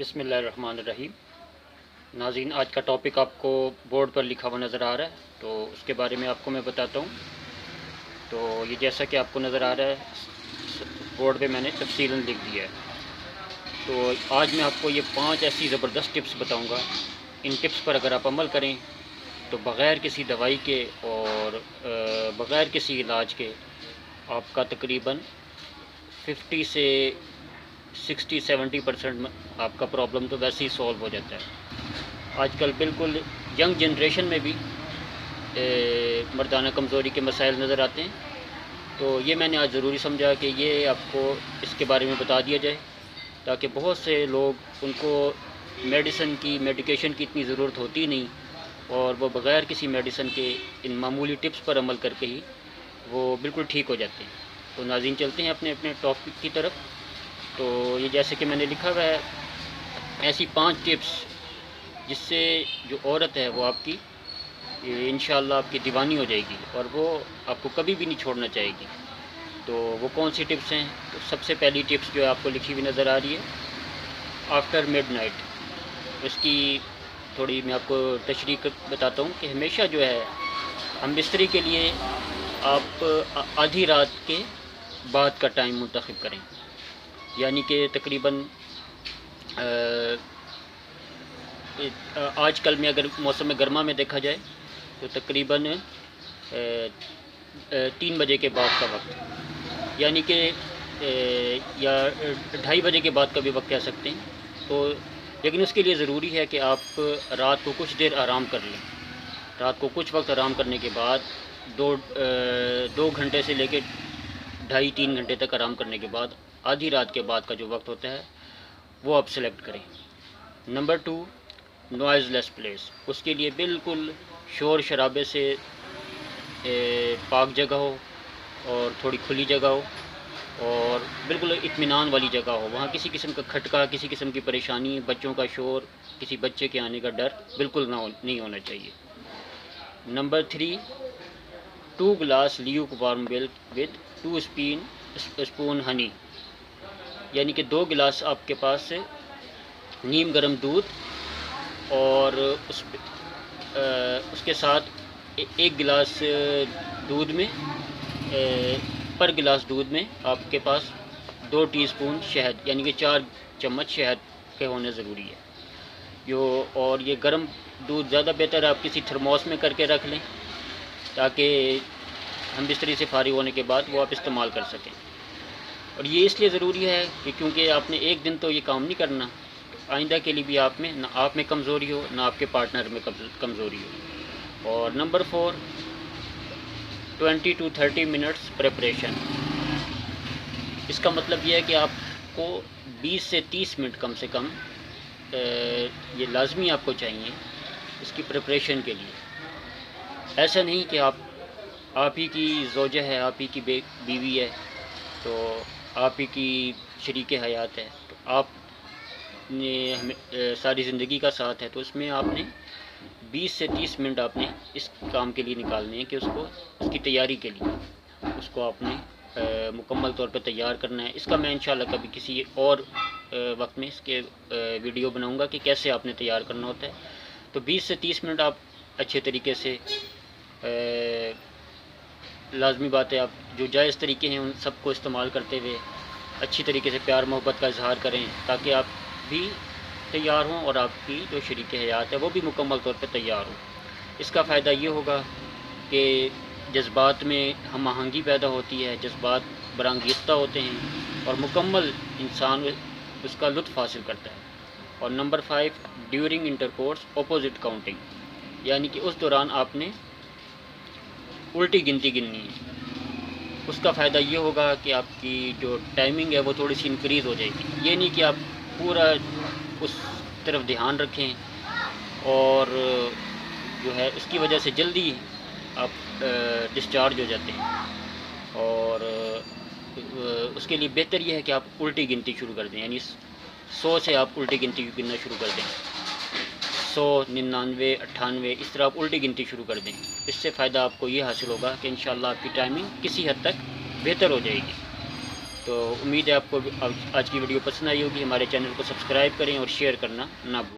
بسم اللہ الرحمن الرحیم۔ ناظرین، آج کا ٹاپک آپ کو بورڈ پر لکھا ہوا نظر آ رہا ہے، تو اس کے بارے میں آپ کو میں بتاتا ہوں۔ تو یہ جیسا کہ آپ کو نظر آ رہا ہے، بورڈ پہ میں نے تفصیلاً لکھ دیا ہے۔ تو آج میں آپ کو یہ 5 ایسی زبردست ٹپس بتاؤں گا۔ ان ٹپس پر اگر آپ عمل کریں تو بغیر کسی دوائی کے اور بغیر کسی علاج کے آپ کا تقریباً 50 سے 60-70% آپ کا پرابلم تو ویسے ہی سولو ہو جاتا ہے۔ آج کل بالکل ینگ جنریشن میں بھی مردانہ کمزوری کے مسائل نظر آتے ہیں، تو یہ میں نے آج ضروری سمجھا کہ یہ آپ کو اس کے بارے میں بتا دیا جائے، تاکہ بہت سے لوگ ان کو میڈیکیشن کی اتنی ضرورت ہوتی نہیں، اور وہ بغیر کسی میڈیسن کے ان معمولی ٹپس پر عمل کر کے ہی وہ بالکل ٹھیک ہو جاتے ہیں۔ تو ناظرین، چلتے ہیں اپنے اپنے ٹاپک کی طرف۔ تو یہ جیسے کہ میں نے لکھا ہوا ہے، ایسی 5 ٹپس جس سے جو عورت ہے وہ آپ کی انشاءاللہ آپ کی دیوانی ہو جائے گی، اور وہ آپ کو کبھی بھی نہیں چھوڑنا چاہے گی۔ تو وہ کون سی ٹپس ہیں؟ تو سب سے پہلی ٹپس جو آپ کو لکھی ہوئی نظر آ رہی ہے، آفٹر مڈ نائٹ۔ اس کی تھوڑی میں آپ کو تشریح بتاتا ہوں کہ ہمیشہ جو ہے ہم بستری کے لیے آپ آدھی رات کے بعد کا ٹائم منتخب کریں، یعنی کہ تقریباً آج کل میں اگر موسم گرما میں دیکھا جائے تو تقریباً 3 بجے کے بعد کا وقت، یعنی کہ یا 2:30 بجے کے بعد کا بھی وقت کہہ سکتے ہیں۔ تو لیکن اس کے لیے ضروری ہے کہ آپ رات کو کچھ دیر آرام کر لیں۔ رات کو کچھ وقت آرام کرنے کے بعد 2 گھنٹے سے لے کے 2.5-3 گھنٹے تک آرام کرنے کے بعد آدھی رات کے بعد کا جو وقت ہوتا ہے وہ آپ سلیکٹ کریں۔ نمبر 2، نوائز لیس پلیس۔ اس کے لیے بالکل شور شرابے سے پاک جگہ ہو، اور تھوڑی کھلی جگہ ہو، اور بالکل اطمینان والی جگہ ہو۔ وہاں کسی قسم کا کھٹکا، کسی قسم کی پریشانی، بچوں کا شور، کسی بچے کے آنے کا ڈر بالکل نہیں ہونا چاہیے۔ Number 3، 2 glass lukewarm milk with 2 spoon honey, یعنی کہ 2 گلاس آپ کے پاس نیم گرم دودھ، اور اس کے ساتھ 1 گلاس دودھ میں پر گلاس دودھ میں آپ کے پاس 2 ٹی اسپون شہد، یعنی کہ 4 چمچ شہد کے ہونے ضروری ہے۔ اور یہ گرم دودھ زیادہ بہتر ہے آپ کسی تھرموس میں کر کے رکھ لیں، تاکہ ہم بستری سے فارغ ہونے کے بعد وہ آپ استعمال کر سکیں۔ اور یہ اس لیے ضروری ہے کہ کیونکہ آپ نے ایک دن تو یہ کام نہیں کرنا، آئندہ کے لیے بھی نہ آپ میں کمزوری ہو، نہ آپ کے پارٹنر میں کمزوری ہو۔ اور نمبر 4، 20 to 30 منٹس پریپریشن۔ اس کا مطلب یہ ہے کہ آپ کو 20 سے 30 منٹ کم سے کم یہ لازمی آپ کو چاہیے اس کی پریپریشن کے لیے۔ ایسا نہیں کہ آپ ہی کی زوجہ ہے، آپ ہی کی بیوی ہے، تو آپ ہی کی شریک حیات ہے، تو آپ نے ساری زندگی کا ساتھ ہے، تو اس میں آپ نے 20 سے 30 منٹ آپ نے اس کام کے لیے نکالنے ہیں کہ اس کی تیاری کے لیے اس کو آپ نے مکمل طور پہ تیار کرنا ہے۔ اس کا میں انشاءاللہ کبھی کسی اور وقت میں اس کے ویڈیو بناؤں گا کہ کیسے آپ نے تیار کرنا ہوتا ہے۔ تو 20 سے 30 منٹ آپ اچھے طریقے سے، لازمی بات ہے آپ جو جائز طریقے ہیں ان سب کو استعمال کرتے ہوئے اچھی طریقے سے پیار محبت کا اظہار کریں، تاکہ آپ بھی تیار ہوں اور آپ کی جو شریک حیات ہے وہ بھی مکمل طور پہ تیار ہوں۔ اس کا فائدہ یہ ہوگا کہ جذبات میں ہم آہنگی پیدا ہوتی ہے، جذبات برانگیختہ ہوتے ہیں، اور مکمل انسان اس کا لطف حاصل کرتا ہے۔ اور number 5، during intercourse opposite counting, یعنی کہ اس دوران آپ نے الٹی گنتی گننی ہے۔ اس کا فائدہ یہ ہوگا کہ آپ کی جو ٹائمنگ ہے وہ تھوڑی سی انکریز ہو جائے گی۔ یہ نہیں کہ آپ پورا اس طرف دھیان رکھیں، اور جو ہے اس کی وجہ سے جلدی آپ ڈسچارج ہو جاتے ہیں۔ اور اس کے لیے بہتر یہ ہے کہ آپ الٹی گنتی شروع کر دیں، یعنی 100 سے آپ الٹی گنتی گننا شروع کر دیں، 100، 99، 98، اس طرح آپ الٹی گنتی شروع کر دیں۔ اس سے فائدہ آپ کو یہ حاصل ہوگا کہ انشاءاللہ آپ کی ٹائمنگ کسی حد تک بہتر ہو جائے گی۔ تو امید ہے آپ کو آج کی ویڈیو پسند آئی ہوگی. ہمارے چینل کو سبسکرائب کریں اور شیئر کرنا نہ بھولیں.